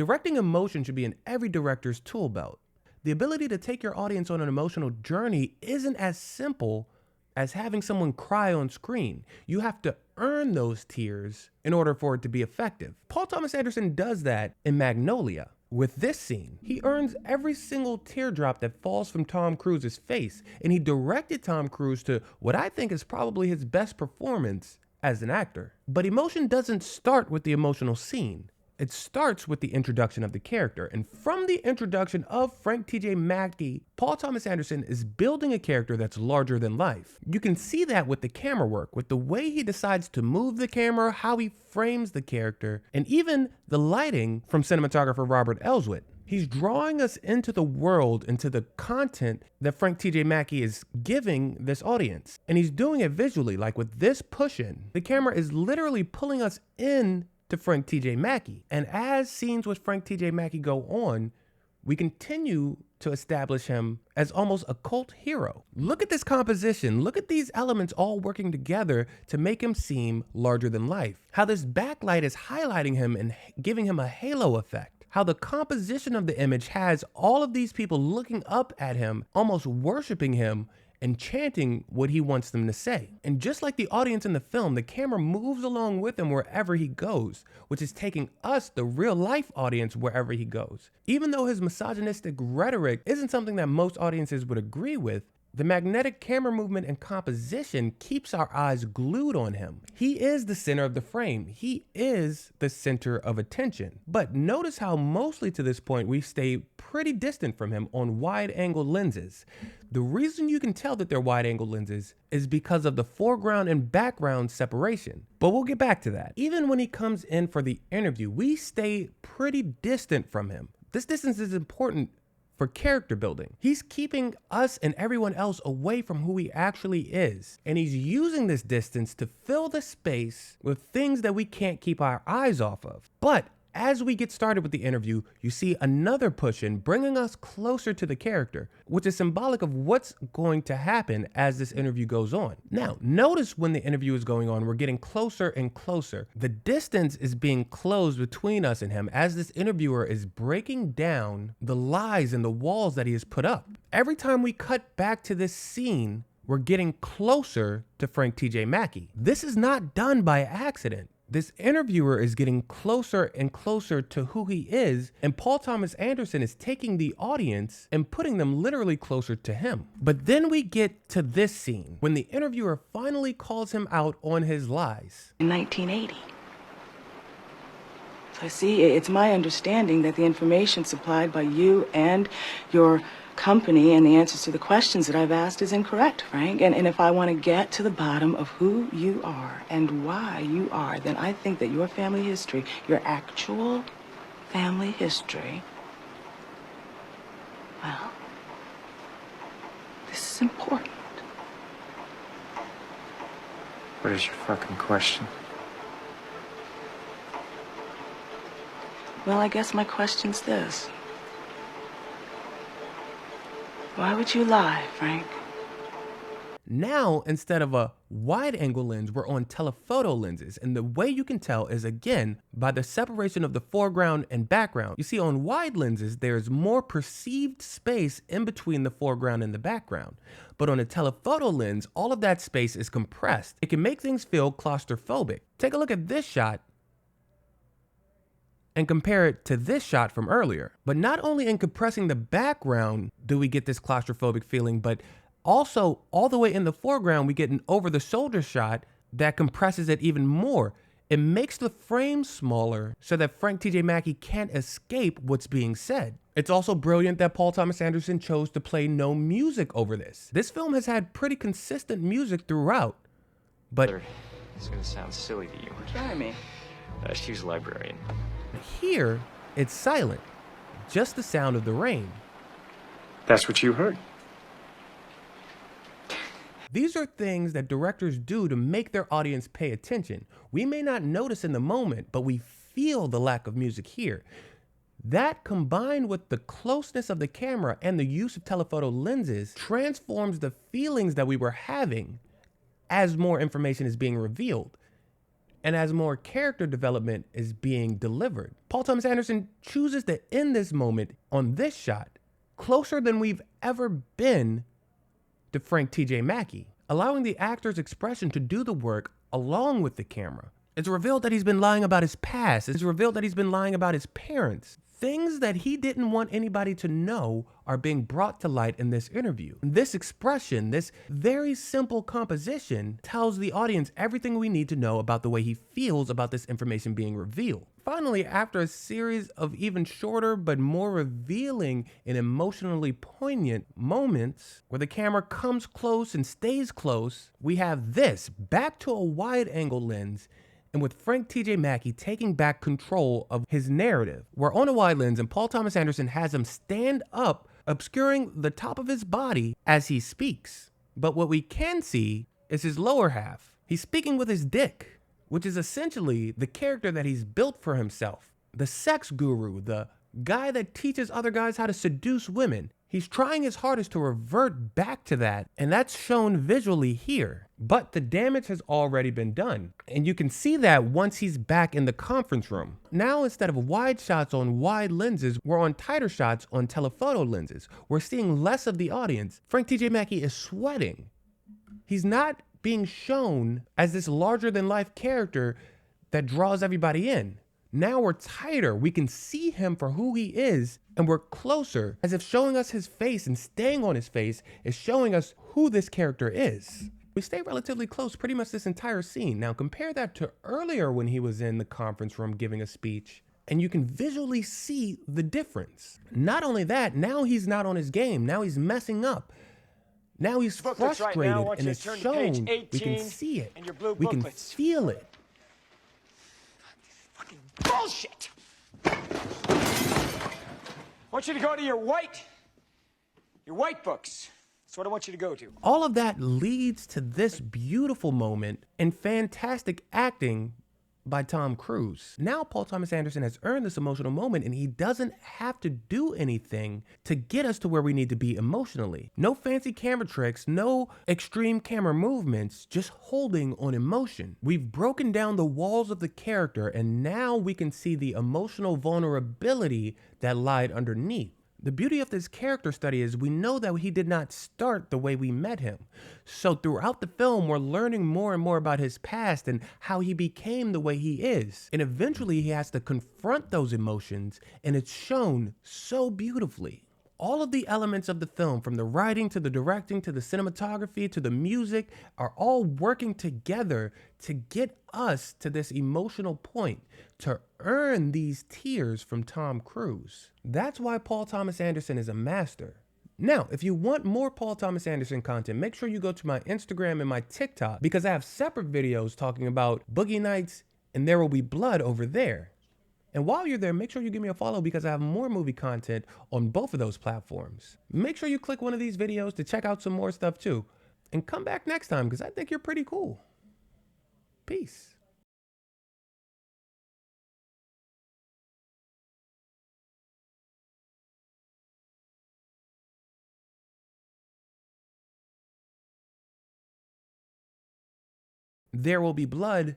Directing emotion should be in every director's tool belt. The ability to take your audience on an emotional journey isn't as simple as having someone cry on screen. You have to earn those tears in order for it to be effective. Paul Thomas Anderson does that in Magnolia. With this scene, he earns every single teardrop that falls from Tom Cruise's face, and he directed Tom Cruise to what I think is probably his best performance as an actor. But emotion doesn't start with the emotional scene. It starts with the introduction of the character, and from the introduction of Frank T.J. Mackey, Paul Thomas Anderson is building a character that's larger than life. You can see that with the camera work, with the way he decides to move the camera, how he frames the character, and even the lighting from cinematographer Robert Elswit. He's drawing us into the world, into the content that Frank T.J. Mackey is giving this audience. And he's doing it visually, like with this push-in. The camera is literally pulling us in to Frank T.J. Mackey. And as scenes with Frank T.J. Mackey go on, we continue to establish him as almost a cult hero. Look at this composition. Look at these elements all working together to make him seem larger than life. How this backlight is highlighting him and giving him a halo effect. How the composition of the image has all of these people looking up at him, almost worshiping him and chanting what he wants them to say. And just like the audience in the film, the camera moves along with him wherever he goes, which is taking us, the real life audience, wherever he goes. Even though his misogynistic rhetoric isn't something that most audiences would agree with, the magnetic camera movement and composition keeps our eyes glued on him. He is the center of the frame. He is the center of attention. But notice how mostly to this point we stay pretty distant from him on wide-angle lenses. The reason you can tell that they're wide-angle lenses is because of the foreground and background separation. But we'll get back to that. Even when he comes in for the interview, we stay pretty distant from him. This distance is important for character building. He's keeping us and everyone else away from who he actually is. And he's using this distance to fill the space with things that we can't keep our eyes off of. But as we get started with the interview, you see another push-in bringing us closer to the character, which is symbolic of what's going to happen as this interview goes on. Now, notice when the interview is going on, we're getting closer and closer. The distance is being closed between us and him as this interviewer is breaking down the lies and the walls that he has put up. Every time we cut back to this scene, we're getting closer to Frank T.J. Mackey. This is not done by accident. This interviewer is getting closer and closer to who he is, and Paul Thomas Anderson is taking the audience and putting them literally closer to him. But then we get to this scene, when the interviewer finally calls him out on his lies. In 1980. So see, it's my understanding that the information supplied by you and your company and the answers to the questions that I've asked is incorrect, Frank. And if I want to get to the bottom of who you are and why you are, then I think that your family history, your actual family history, well, this is important. What is your fucking question? Well, I guess my question's this. Why would you lie, Frank? Now, instead of a wide-angle lens, we're on telephoto lenses. And the way you can tell is, again, by the separation of the foreground and background. You see, on wide lenses, there's more perceived space in between the foreground and the background. But on a telephoto lens, all of that space is compressed. It can make things feel claustrophobic. Take a look at this shot and compare it to this shot from earlier. But not only in compressing the background do we get this claustrophobic feeling, but also all the way in the foreground, we get an over-the-shoulder shot that compresses it even more. It makes the frame smaller so that Frank T.J. Mackey can't escape what's being said. It's also brilliant that Paul Thomas Anderson chose to play no music over this. This film has had pretty consistent music throughout, but it's gonna sound silly to you. Try me. She was a librarian. here it's silent, just the sound of the rain. That's what you heard. These are things that directors do to make their audience pay attention. We may not notice in the moment, but we feel the lack of music here. That, combined with the closeness of the camera and the use of telephoto lenses, transforms the feelings that we were having as more information is being revealed. and as more character development is being delivered. Paul Thomas Anderson chooses to end this moment on this shot, closer than we've ever been to Frank T.J. Mackey, allowing the actor's expression to do the work along with the camera. It's revealed that he's been lying about his past. It's revealed that he's been lying about his parents. Things that he didn't want anybody to know are being brought to light in this interview. This expression, this very simple composition, tells the audience everything we need to know about the way he feels about this information being revealed. Finally, after a series of even shorter but more revealing and emotionally poignant moments where the camera comes close and stays close, we have this back to a wide-angle lens, and with Frank T.J. Mackey taking back control of his narrative. We're on a wide lens and Paul Thomas Anderson has him stand up, obscuring the top of his body as he speaks. But what we can see is his lower half. He's speaking with his dick, which is essentially the character that he's built for himself. The sex guru, the guy that teaches other guys how to seduce women. He's trying his hardest to revert back to that, and that's shown visually here. But the damage has already been done, and you can see that once he's back in the conference room. Now, instead of wide shots on wide lenses, we're on tighter shots on telephoto lenses. We're seeing less of the audience. Frank T.J. Mackey is sweating. He's not being shown as this larger-than-life character that draws everybody in. Now we're tighter. We can see him for who he is, and we're closer, as if showing us his face and staying on his face is showing us who this character is. We stay relatively close pretty much this entire scene. Now compare that to earlier when he was in the conference room giving a speech, and you can visually see the difference. Not only that, now he's not on his game. Now he's messing up. Now he's frustrated, right, and it's shown. We can see it. We can feel it. Bullshit! I want you to go to your white books. That's what I want you to go to. All of that leads to this beautiful moment and fantastic acting by Tom Cruise. Now Paul Thomas Anderson has earned this emotional moment, and he doesn't have to do anything to get us to where we need to be emotionally. No fancy camera tricks, no extreme camera movements, just holding on emotion. We've broken down the walls of the character, and now we can see the emotional vulnerability that lied underneath. The beauty of this character study is we know that he did not start the way we met him. So throughout the film, we're learning more and more about his past and how he became the way he is. And eventually he has to confront those emotions, and it's shown so beautifully. All of the elements of the film, from the writing to the directing to the cinematography to the music, are all working together to get us to this emotional point, to earn these tears from Tom Cruise. That's why Paul Thomas Anderson is a master. Now, if you want more Paul Thomas Anderson content, make sure you go to my Instagram and my TikTok, because I have separate videos talking about Boogie Nights and There Will Be Blood over there. And while you're there, make sure you give me a follow, because I have more movie content on both of those platforms. Make sure you click one of these videos to check out some more stuff too. And come back next time, because I think you're pretty cool. Peace. There Will Be Blood